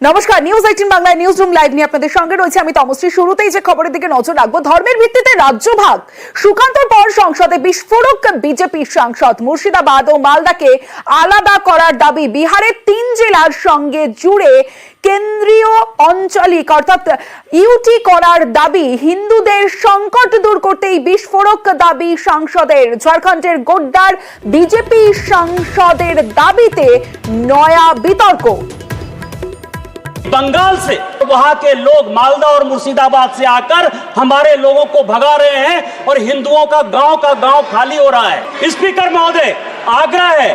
নমস্কার, নিউজ 18 বাংলায় news room live নিয়ে আপনাদের সঙ্গে রয়েছে আমি তমশ্রী। শুরুতেই যে খবরের দিকে নজর রাখবো, ধর্মের ভিত্তিতে রাজ্যভাগ। সুকান্তর পর সংসদে বিস্ফোরক বিজেপি সাংসদ। মুর্শিদাবাদ ও মালদাকে আলাদা করার দাবি। বিহারের 3 জেলার সঙ্গে জুড়ে কেন্দ্রীয় আঞ্চলিক অর্থাৎ ইউটি করার দাবি। হিন্দুদের সংকট দূর করতে এই বিস্ফোরক দাবি সাংসদের। ঝাড়খণ্ডের গোড্ডার বিজেপি সাংসদের দাবিতে নয়া বিতর্ক। बंगाल से वहां के लोग मालदा और मुर्शिदाबाद से आकर हमारे लोगों को भगा रहे हैं और हिंदुओं का गांव खाली हो रहा है। स्पीकर महोदय, आग्रह है,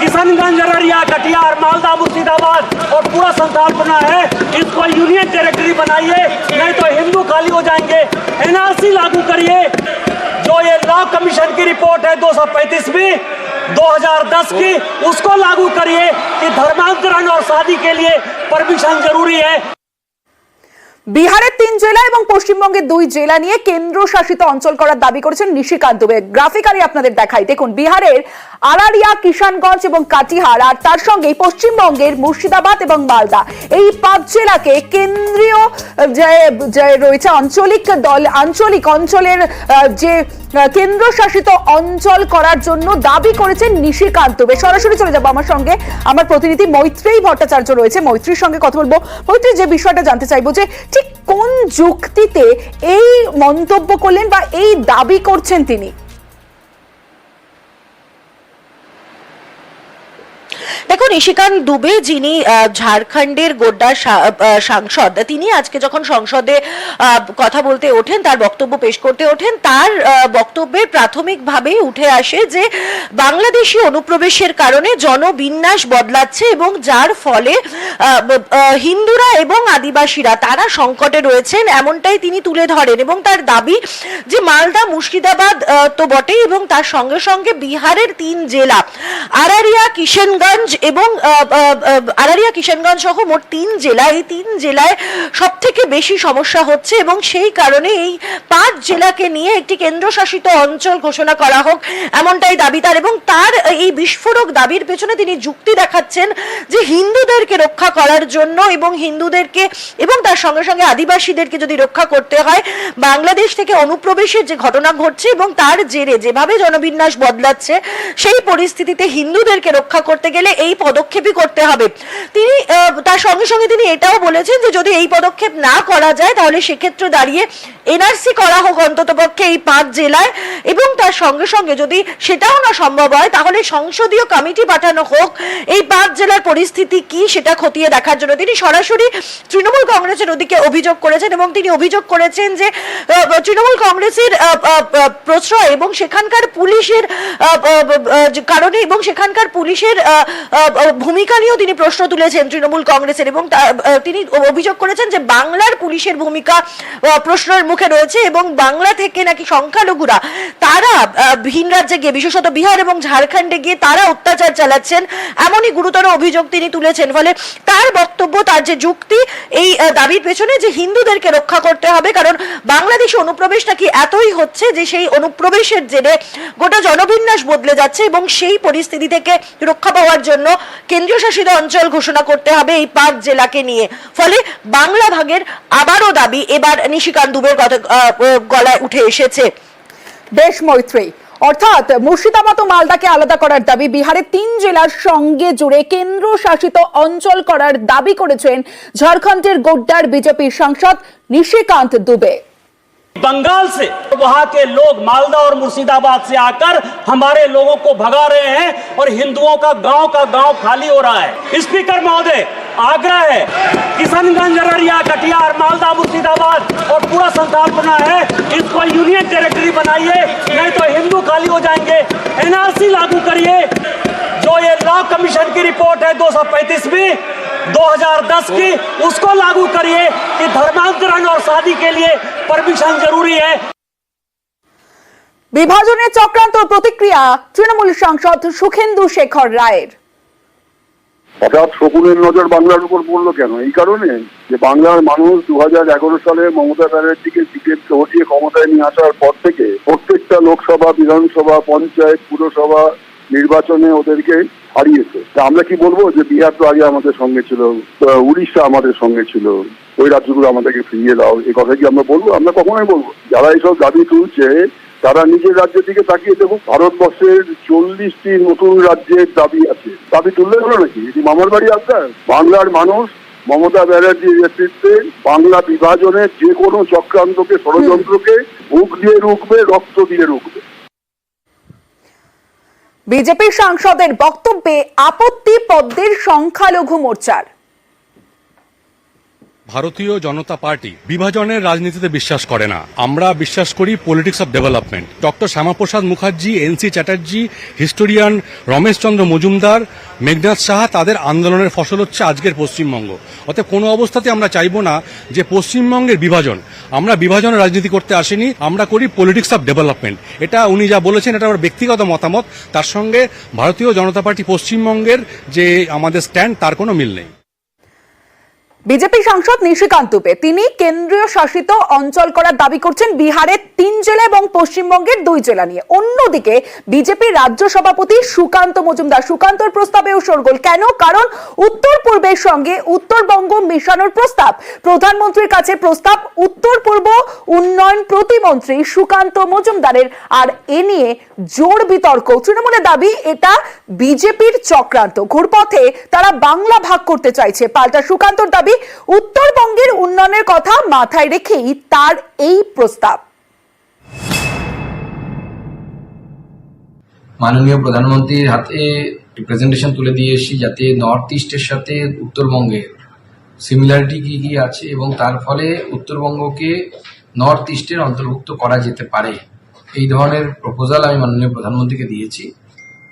किशनगंज, अररिया, कटिहार, मालदा, मुर्शिदाबाद और पूरा संथाल बना है, इसको यूनियन टेरिटरी बनाइए, नहीं तो हिंदू खाली हो जाएंगे। एनआरसी लागू करिए। जो ये लॉ कमीशन की रिपोर्ट है 235वीं 2010 की, उसको लागू करिए कि धर्मांतरण और शादी के लिए परमिशन जरूरी है। বিহারের 3 জেলা এবং পশ্চিমবঙ্গের 2 জেলা নিয়ে কেন্দ্র শাসিত অঞ্চল করার দাবি করেছেন নিশিকান্ত দুবে। গ্রাফিকালি আপনাদের দেখাই, দেখুন বিহারের আরারিয়া, কিষানগঞ্জ এবং কাটিহার আর তার সঙ্গে পশ্চিমবঙ্গের মুর্শিদাবাদ এবং মালদা, এই 5 জেলাকে কেন্দ্রীয় যে রয়েছে আঞ্চলিক অঞ্চলের যে কেন্দ্র শাসিত অঞ্চল করার জন্য দাবি করেছেন নিশিকান্ত দুবে। সরাসরি চলে যাবো আমার সঙ্গে, আমার প্রতিনিধি মৈত্রেয়ী ভট্টাচার্য রয়েছে, মৈত্রীর সঙ্গে কথা বলবো। মৈত্রী, যে বিষয়টা জানতে চাইবো যে ঠিক কোন যুক্তিতে এই মন্তব্য করলেন বা এই দাবি করছেন তিনি? দেখো, নিশিকান্ত দুবে যিনি ঝাড়খণ্ডের গোড্ডার সাংসদ, তিনি আজকে যখন সংসদে কথা বলতে ওঠেন, তার বক্তব্য পেশ করতে ওঠেন, তার বক্তব্যের প্রাথমিকভাবেই উঠে আসে যে বাংলাদেশি অনুপ্রবেশের কারণে জনবিন্যাস বদলাচ্ছে এবং যার ফলে হিন্দুরা এবং আদিবাসীরা তারা সংকটে রয়েছেন, এমনটাই তিনি তুলে ধরেন। এবং তার দাবি যে মালদা, মুর্শিদাবাদ তো বটেই, এবং তার সঙ্গে সঙ্গে বিহারের 3 জেলা আরারিয়া, কিষানগঞ্জ এবং সহ মোট 3 জেলা, এই 3 জেলায় সব থেকে বেশি সমস্যা হচ্ছে এবং সেই কারণে এই 5 জেলাকে নিয়ে একটি কেন্দ্রশাসিত অঞ্চল ঘোষণা করা হোক, এমনটাই দাবি তার। এবং তার এই বিস্ফোরক দাবির পেছনে তিনি যুক্তি দেখাচ্ছেন যে হিন্দুদেরকে রক্ষা করার জন্য এবং হিন্দুদেরকে এবং তার সঙ্গে সঙ্গে আদিবাসীদেরকে যদি রক্ষা করতে হয়, বাংলাদেশ থেকে অনুপ্রবেশের যে ঘটনা ঘটছে এবং তার জেরে যেভাবে জনবিন্যাস বদলাচ্ছে, সেই পরিস্থিতিতে হিন্দুদেরকে রক্ষা করতে গেলে এই পদক্ষেপই করতে হবে। তিনি তার সঙ্গে সঙ্গে তিনি এটাও বলেছেন যে যদি এই পদক্ষেপ না করা যায় তাহলে সেক্ষেত্রে দাঁড়িয়ে এনআরসি করা হোক অন্ততপক্ষে এই 5 জেলায়, এবং তার সঙ্গে সঙ্গে যদি সেটাও না সম্ভব হয় তাহলে সংসদীয় কমিটি পাঠানো হোক এই 5 জেলার পরিস্থিতি কি সেটা খতিয়ে দেখার জন্য। তিনি সরাসরি তৃণমূল কংগ্রেসের ওদিকে অভিযোগ করেছেন এবং তিনি অভিযোগ করেছেন যে তৃণমূল কংগ্রেসের প্রশ্রয় এবং সেখানকার পুলিশের কারণে এবং সেখানকার পুলিশের ভূমিকা নিয়েও তিনি প্রশ্ন তুলেছেন তৃণমূল কংগ্রেসের। এবং তিনি অভিযোগ করেছেন যে বাংলার পুলিশের ভূমিকা প্রশ্নের মুখে রয়েছে এবং বাংলা থেকে নাকি সংখ্যালঘুরা তারা ভিন রাজ্যে গিয়ে, বিশেষত বিহার এবং ঝাড়খণ্ডে গিয়ে তারা অত্যাচার চালাচ্ছেন, এমনই গুরুতর অভিযোগ তিনি তুলেছেন। ফলে তার বক্তব্য, তার যে যুক্তি এই দাবির পেছনে যে হিন্দুদেরকে রক্ষা করতে হবে, কারণ বাংলাদেশে অনুপ্রবেশ নাকি এতই হচ্ছে যে সেই অনুপ্রবেশের জেরে গোটা জনবিন্যাস বদলে যাচ্ছে এবং সেই পরিস্থিতি থেকে রক্ষা পাওয়ার জন্য কেন্দ্রীয় শাসিত অঞ্চল ঘোষণা করতে হবে এই 5 জেলাকে নিয়ে। ফলে বাংলা ভাগের আবারও দাবি এবার নিশিকান্ত দুবের গলায় উঠে এসেছে। বেশ মৈত্রী, অর্থাৎ মুর্শিদাবাদ ও মালদাকে আলাদা করার দাবি, বিহারের 3 জেলার সঙ্গে জুড়ে কেন্দ্র শাসিত অঞ্চল করার দাবি করেছেন ঝাড়খণ্ডের গোড্ডার বিজেপি সাংসদ নিশিকান্ত দুবে। बंगाल से वहां के लोग मालदा और मुर्शिदाबाद से आकर हमारे लोगों को भगा रहे हैं और हिंदुओं का गांव खाली हो रहा है। स्पीकर महोदय, आग्रह है, किशनगंज, अररिया, कटिहार, मालदा, मुर्शिदाबाद और पूरा संथाल बना है, इसको यूनियन टेरिटरी बनाइए, नहीं तो हिंदू खाली हो जाएंगे। एनआरसी लागू करिए। जो ये लॉ कमीशन की रिपोर्ट है 235वीं 2010 की, उसको लागू करिए कि धर्मांतरण और शादी के लिए परमिशन जरूरी है। বিভাজনের চক্রান্ত প্রতিক্রিয়া তৃণমূল সাংসদ সুখেন্দু শেখর রায়ের। হঠাৎ শকুনের নজর বাংলার উপর পড়লো কেন? এই কারণে যে বাংলার মানুষ 2011 সালে মমতা ব্যানার্জিকে সিপিএমকে হটিয়ে ক্ষমতায় নিয়ে আসার পর থেকে প্রত্যেকটা লোকসভা, বিধানসভা, পঞ্চায়েত, পুরসভা নির্বাচনে ওদেরকে হারিয়েছে। তা আমরা কি বলবো যে বিহার তো আগে আমাদের সঙ্গে ছিল, উড়িষ্যা আমাদের সঙ্গে ছিল, ওই রাজ্যগুলো আমাদেরকে ফিরিয়ে দাও, এই কথা কি আমরা বলবো? আমরা কখনোই বলবো। যারা এইসব দাবি তুলছে তারা নিজের রাজ্যের দিকে তাকিয়ে দেখুন। ভারতবর্ষের 40টি নতুন রাজ্যের দাবি আছে, দাবি তুললে হলো নাকি? এটি মামার বাড়ি আপনার? বাংলার মানুষ মমতা ব্যানার্জির নেতৃত্বে বাংলা বিভাজনের যে কোনো চক্রান্তকে, ষড়যন্ত্রকে বুক দিয়ে রুখবে, রক্ত দিয়ে রুখবে। বিজেপি সাংসদের বক্তব্যে আপত্তি পদ্মের সংখ্যালঘু মোর্চার। ভারতীয় জনতা পার্টি বিভাজনের রাজনীতিতে বিশ্বাস করে না। আমরা বিশ্বাস করি politics of development. Doctor Shyama Prasad Mukherjee, NC Chatterjee, historian Ramesh Chandra Majumdar, Meghnad Saha, তাদের আন্দোলনের ফসল হচ্ছে আজকের পশ্চিমবঙ্গ। অতএব কোনো অবস্থাতে আমরা চাইব না যে পশ্চিমবঙ্গের বিভাজন। আমরা বিভাজনের রাজনীতি করতে আসিনি, আমরা করি পলিটিক্স অফ ডেভেলপমেন্ট। এটা উনি যা বলেছেন এটা আমার ব্যক্তিগত মতামত, তার সঙ্গে ভারতীয় জনতা পার্টি পশ্চিমবঙ্গের যে আমাদের স্ট্যান্ড তার কোনো মিল নেই। বিজেপি সাংসদ নিশিকান্ত দুবে তিনি কেন্দ্রীয় শাসিত অঞ্চল করার দাবি করছেন বিহারের 3 জেলা এবং পশ্চিমবঙ্গের 2 জেলা নিয়ে। অন্যদিকে বিজেপি রাজ্য সভাপতি সুকান্ত মজুমদার, সুকান্তর প্রস্তাবেও শোরগোল। কেন? কারণ উত্তর পূর্বের সঙ্গে উত্তরবঙ্গ মেশানোর প্রস্তাব। প্রধানমন্ত্রীর কাছে প্রস্তাব উত্তর পূর্ব উন্নয়ন প্রতিমন্ত্রী সুকান্ত মজুমদারের, আর এ নিয়ে জোর বিতর্ক। তৃণমূলের দাবি এটা বিজেপির চক্রান্ত, ঘুরপথে তারা বাংলা ভাগ করতে চাইছে। পাল্টা সুকান্তর দাবি উত্তরবঙ্গের উন্নয়নের কথা মাথায় রেখেই তার এই প্রস্তাব। মাননীয় প্রধানমন্ত্রীর হাতে প্রেজেন্টেশন তুলে দিয়ে এসেছি যাতে নর্থ ইস্টের সাথে উত্তরবঙ্গের সিমিলারিটি কি কি আছে এবং তার ফলে উত্তরবঙ্গকে নর্থ ইস্টের অন্তর্ভুক্ত করা যেতে পারে, এই ধরনের প্রপোজাল আমি মাননীয় প্রধানমন্ত্রীকে দিয়েছি।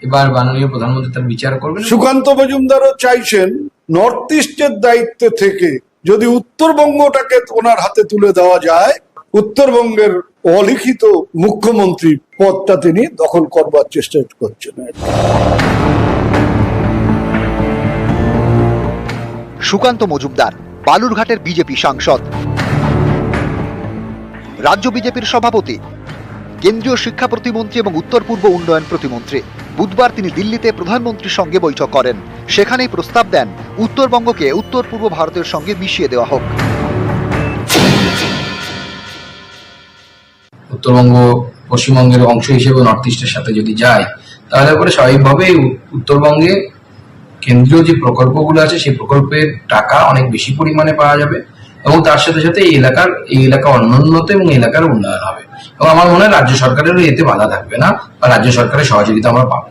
এবার মাননীয় প্রধানমন্ত্রী তার বিচার করবেন। সুকান্ত মজুমদারও চাইছেন নর্থ ইস্টের দায়িত্ব থেকে যদি উত্তরবঙ্গটাকে ওনার হাতে তুলে দেওয়া যায়, উত্তরবঙ্গের অলিখিত মুখ্যমন্ত্রী পদটা তিনি দখল করবার চেষ্টা করছেন। সুকান্ত মজুমদার বালুরঘাটের বিজেপি সাংসদ, রাজ্য বিজেপির সভাপতি, কেন্দ্রীয় শিক্ষা প্রতিমন্ত্রী এবং উত্তর পূর্ব উন্নয়ন প্রতিমন্ত্রী। বুধবার তিনি দিল্লিতে প্রধানমন্ত্রীর সঙ্গে বৈঠক করেন। সেখানেই প্রস্তাব দেন উত্তরবঙ্গকে উত্তর পূর্ব ভারতের সঙ্গে মিশিয়ে দেওয়া হোক। উত্তরবঙ্গ পশ্চিমবঙ্গের অংশ হিসেবে নর্থ ইস্টের সাথে যদি যায় তাহলে পরে স্বাভাবিকভাবেই উত্তরবঙ্গে কেন্দ্রীয় যে প্রকল্পগুলো আছে সেই প্রকল্পের টাকা অনেক বেশি পরিমাণে পাওয়া যাবে এবং তার সাথে সাথে এই এলাকা অনুন্নত এবং এলাকার উন্নয়ন হবে এবং আমার মনে হয় রাজ্য সরকারেরও এতে বাধা থাকবে না বা রাজ্য সরকারের সহযোগিতা আমরা পাবো।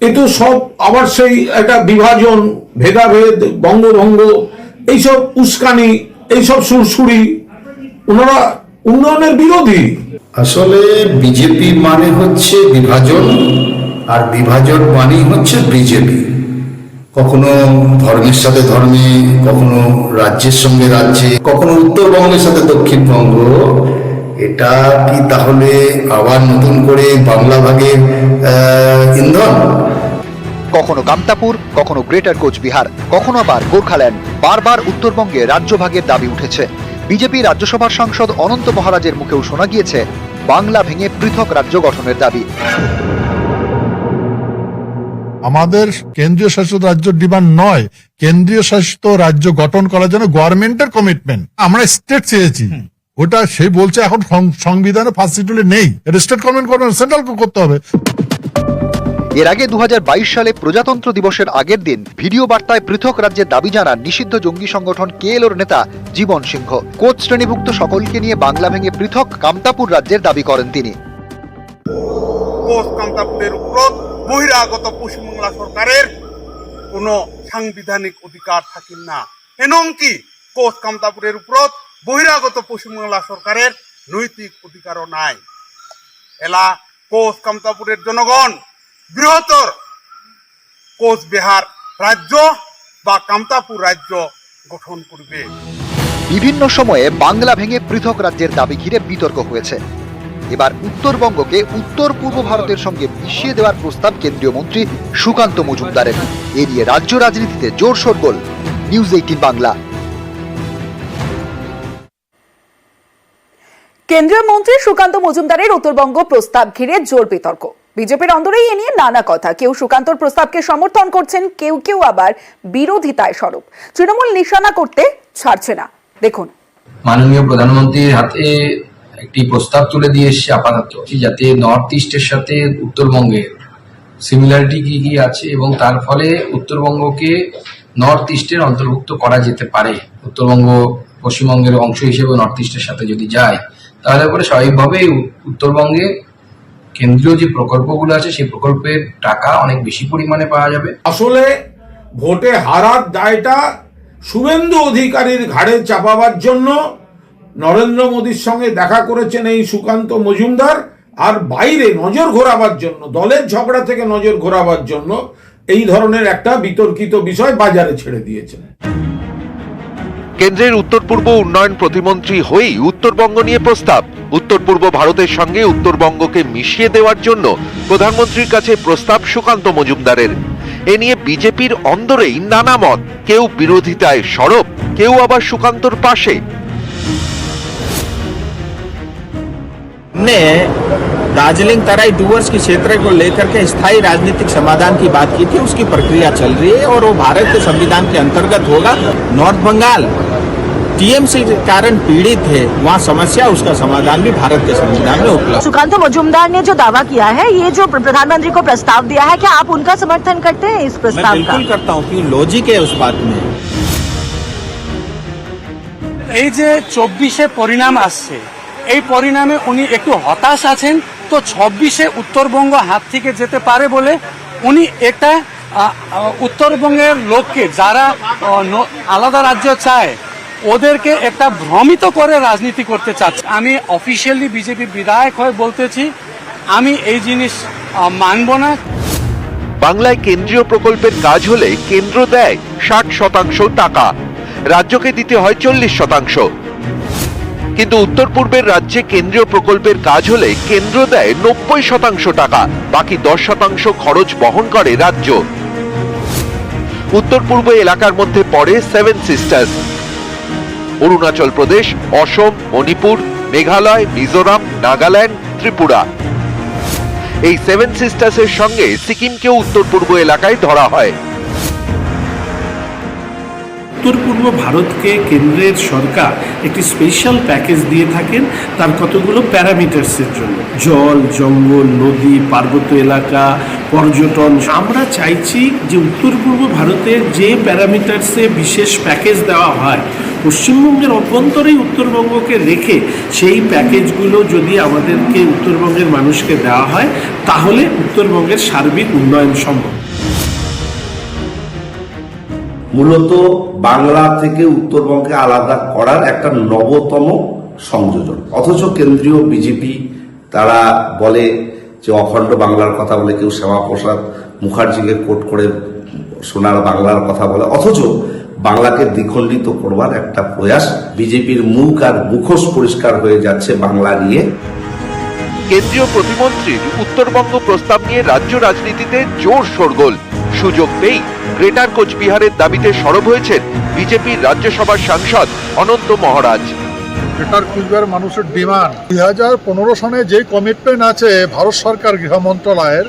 কিন্তু সব আবার সেই একটা বিভাজন, ভেদাভেদ, বঙ্গভঙ্গ, এইসব উস্কানি, এইসব সুরসুরি, ওনারা উন্নয়নের বিরোধী। আসলে বিজেপি মানে হচ্ছে বিভাজন, আর বিভাজন মানেই হচ্ছে বিজেপি। কখনো ধর্মের সাথে ধর্মে, কখনো রাজ্যের সঙ্গে রাজ্যে, কখনো উত্তরবঙ্গের সাথে দক্ষিণবঙ্গ। এটা কি তাহলে আবার নতুন করে বাংলা ভাগের ইন্ধন? কখনো কামতাপুর, কখনো গ্রেটার কোচবিহার, কখনো আবার গোর্খাল্যান্ড। বারবার উত্তরবঙ্গে রাজ্যভাগের দাবি উঠেছে। বিজেপি রাজ্যসভার সাংসদ অনন্ত মহারাজের মুখেও শোনা গিয়েছে বাংলা ভেঙে পৃথক রাজ্য গঠনের দাবি। আমাদের কেন্দ্রীয় শাসিত রাজ্য ডিমান্ড নয়, কেন্দ্রীয় শাসিত রাজ্য গঠন করার জন্য গভর্নমেন্টের কমিটমেন্ট। আমরা স্টেট চেয়েছি, ওটা সে বলছে এখন সংবিধানে ফার্স্ট শিডিউলে নেই, এটা স্টেট গভর্নমেন্ট করবে, সেন্ট্রাল করতে হবে। এর আগে 2022 সালে প্রজাতন্ত্র দিবসের আগের দিন ভিডিও বার্তায় পৃথক রাজ্যের দাবি জানান নিষিদ্ধ জঙ্গি সংগঠন কেএলওর নেতা জীবন সিংহ। কোচ শ্রেণীভুক্ত সকলকে নিয়ে বাংলা ভেঙে পৃথক কামতাপুর রাজ্যের দাবি করেন তিনি। কোচ কামতাপুরের উপর বহিরাগত পশ্চিমবাংলা সরকারের কোনো সাংবিধানিক অধিকার থাকেন না, এমনকি কোচ কামতাপুরের উপর বহিরাগত পশ্চিমবাংলা সরকারের নৈতিক অধিকারও নাই। এলা কোচ কামতাপুরের জনগণ বৃহত্তর কোচবিহার রাজ্য বা কামতাপুর রাজ্য গঠন করবে। বিভিন্ন সময়ে বাংলা ভেঙে পৃথক রাজ্যের দাবি ঘিরে বিতর্ক হয়েছে। এবার উত্তরবঙ্গকে উত্তর পূর্ব ভারতের সঙ্গে মিশিয়ে দেওয়ার প্রস্তাব কেন্দ্রীয় মন্ত্রী সুকান্ত মজুমদারের। এ নিয়ে রাজ্য রাজনীতিতে জোর শোরগোল। নিউজ 18 বাংলা। কেন্দ্রীয় মন্ত্রী সুকান্ত মজুমদারের উত্তরবঙ্গ প্রস্তাব ঘিরে জোর বিতর্ক। বিজেপির অন্দরেই এ নিয়ে নানা কথা, কেউ সুকান্তর প্রস্তাবকে সমর্থন করছেন, কেউ কেউ আবার বিরোধিতায় সরব। তৃণমূল নিশানা করতে ছাড়ছে না। দেখুন, মাননীয় প্রধানমন্ত্রীর হাতে একটি প্রস্তাব তুলে দিয়ে এসছে আপাতত, যাতে নর্থ ইস্টের সাথে উত্তরবঙ্গের সিমিলারিটি কি কি আছে এবং তার ফলে উত্তরবঙ্গকে নর্থ ইস্টের অন্তর্ভুক্ত করা যেতে পারে। উত্তরবঙ্গ পশ্চিমবঙ্গের অংশ হিসেবে নর্থ ইস্টের সাথে যদি যায়, তাহলে পরে স্বাভাবিকভাবেই উত্তরবঙ্গে কেন্দ্রীয় যে প্রকল্পগুলো আছে সেই প্রকল্পের টাকা অনেক বেশি পরিমাণে পাওয়া যাবে। আসলে ভোটে হারার দায়টা শুভেন্দু অধিকারীর ঘাড়ে চাপাবার জন্য নরেন্দ্র মোদীর সঙ্গে দেখা করেছেন এই সুকান্ত মজুমদার, আর বাইরে নজর ঘোরাবার জন্য, দলের ঝগড়া থেকে নজর ঘোরাবার জন্য এই ধরনের একটা বিতর্কিত বিষয় বাজারে ছেড়ে দিয়েছেন। কেন্দ্রের উত্তর পূর্ব উন্নয়ন প্রতিমন্ত্রী হয়েই উত্তরবঙ্গ নিয়ে প্রস্তাব। উত্তর পূর্ব ভারতের সঙ্গে উত্তরবঙ্গকে মিশিয়ে দেওয়ার জন্য প্রধানমন্ত্রীর কাছে প্রস্তাব সুকান্ত মজুমদারের। এ নিয়ে বিজেপির অন্দরেই নানা মত, কেউ বিরোধিতায় সরব, কেউ আবার সুকান্তর পাশে। हमने दार्जिलिंग तराई डूवर्स के क्षेत्र को लेकर के स्थायी राजनीतिक समाधान की बात की थी, उसकी प्रक्रिया चल रही है और वो भारत के संविधान के अंतर्गत होगा। नॉर्थ बंगाल टीएमसी के कारण पीड़ित है, वहाँ समस्या, उसका समाधान भी भारत के संविधान में उपलब्ध। सुकांत मजूमदार ने जो दावा किया है, ये जो प्रधानमंत्री को प्रस्ताव दिया है, क्या आप उनका समर्थन करते हैं इस मैं प्रस्ताव का? बिल्कुल करता हूँ कि लॉजिक है उस बात में। এই যে 24-এ পরিণাম আসছে, এই পরিণামে উনি একটু হতাশ আছেন, তো 26-এ উত্তরবঙ্গ হাত থেকে যেতে পারে বলে উনি একটা উত্তরবঙ্গের লোককে, যারা আলাদা রাজ্য চায়, ওদেরকে একটা ভ্রমিত করে রাজনীতি করতে চাচ্ছে। আমি অফিসিয়ালি বিজেপি বিধায়ক হয়ে বলতেছি, আমি এই জিনিস মানব না। বাংলায় কেন্দ্রীয় প্রকল্পের কাজ হলে কেন্দ্র দেয় 60% টাকা, রাজ্যকে দিতে হয় 40%। কিন্তু উত্তর পূর্বের রাজ্যে কেন্দ্রীয় প্রকল্পের কাজ হলে কেন্দ্র দেয় 90% টাকা, বাকি 10% খরচ বহন করে রাজ্য। উত্তর পূর্ব এলাকার মধ্যে পড়ে সেভেন সিস্টার্স, অরুণাচল প্রদেশ, অসম, মণিপুর, মেঘালয়, মিজোরাম, নাগাল্যান্ড, ত্রিপুরা। এই সেভেন সিস্টার্সের সঙ্গে সিকিমকেও উত্তর পূর্ব এলাকায় ধরা হয়। উত্তর পূর্ব ভারতকে কেন্দ্রের সরকার একটি স্পেশাল প্যাকেজ দিয়ে থাকেন তার কতগুলো প্যারামিটার্সের জন্য, জল, জঙ্গল, নদী, পার্বত্য এলাকা, পর্যটন। আমরা চাইছি যে উত্তর পূর্ব ভারতের যে প্যারামিটার্সে বিশেষ প্যাকেজ দেওয়া হয়, পশ্চিমবঙ্গের অভ্যন্তরেই উত্তরবঙ্গকে রেখে সেই প্যাকেজগুলো যদি আমাদেরকে উত্তরবঙ্গের মানুষকে দেওয়া হয়, তাহলে উত্তরবঙ্গের সার্বিক উন্নয়ন সম্ভব। মূলত বাংলা থেকে উত্তরবঙ্গকে আলাদা করার একটা নবতম সংযোজন। অথচ কেন্দ্রীয় বিজেপি তারা বলে যে অখণ্ড বাংলার কথা বলে, কেউ শ্যামাপ্রসাদ মুখার্জিকে কোট করে সোনার বাংলার কথা বলে, অথচ বাংলাকে দ্বিখণ্ডিত করবার একটা প্রয়াস। বিজেপির মুখ আর মুখোশ পরিষ্কার হয়ে যাচ্ছে বাংলা নিয়ে। কেন্দ্রীয় প্রতিমন্ত্রীর উত্তরবঙ্গ প্রস্তাব নিয়ে রাজ্য রাজনীতিতে জোর শোরগোল। সুযোগ পেয়েই গ্রেটার কোচবিহারের দাবিতে সরব হয়েছেন বিজেপির রাজ্যসভার সাংসদ অনন্ত মহারাজ। গ্রেটার কুচবিহার মানুষের ডিমান্ড 2015 সনে যে কমিটমেন্ট আছে ভারত সরকার গৃহ মন্ত্রণালয়ের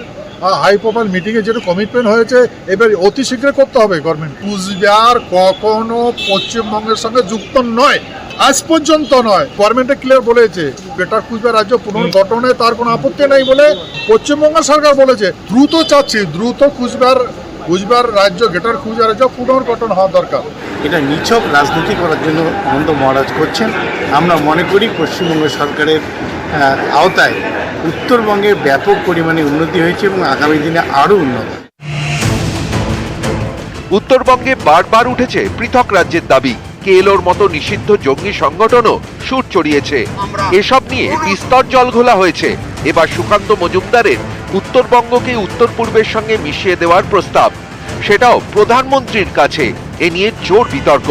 হাই প্রোফাইল মিটিং এ যেটা কমিটমেন্ট হয়েছে, এবার অতি শীঘ্র করতে হবে গভর্নমেন্ট। কুচবিহার কখনো পশ্চিমবঙ্গের সঙ্গে যুক্ত নয়, আজ পর্যন্ত নয়। গভর্নমেন্টে ক্লিয়ার বলেছে গ্রেটার কুচবিহার রাজ্য পুনর্গঠনে তার কোনো আপত্তি নেই বলে পশ্চিমবঙ্গ সরকার বলেছে। দ্রুত চাচ্ছি, দ্রুত কুচবিহার রাজ্য, গ্রেটার কুচবিহার রাজ্য পুনর্গঠন হওয়া দরকার। এটা নিছক রাজনীতি করার জন্য অনন্ত মহারাজ করছেন। আমরা মনে করি পশ্চিমবঙ্গ সরকারের আওতায় উত্তরবঙ্গের ব্যাপক পরিমাণে উন্নতি হয়েছে এবং আগামী দিনে আরও উন্নত। উত্তরবঙ্গে বারবার উঠেছে পৃথক রাজ্যের দাবি। কেএলওর মতো নিষিদ্ধ জঙ্গি সংগঠনও সুর চড়িয়েছে। এসব নিয়ে বিস্তর জলঘোলা হয়েছে এবার সুকান্ত মজুমদারের উত্তরবঙ্গকে উত্তর পূর্বের সঙ্গে মিশিয়ে দেওয়ার প্রস্তাব, সেটাও প্রধানমন্ত্রীর কাছে। এ নিয়ে জোর বিতর্ক।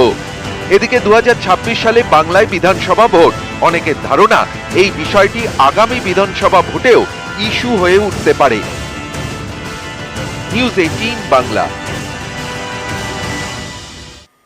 এদিকে 2026 সালে বাংলায় বিধানসভা ভোট। অনেকের ধারণা এই বিষয়টি আগামী বিধানসভা ভোটেও ইস্যু হয়ে উঠতে পারে। নিউজ 18 বাংলা।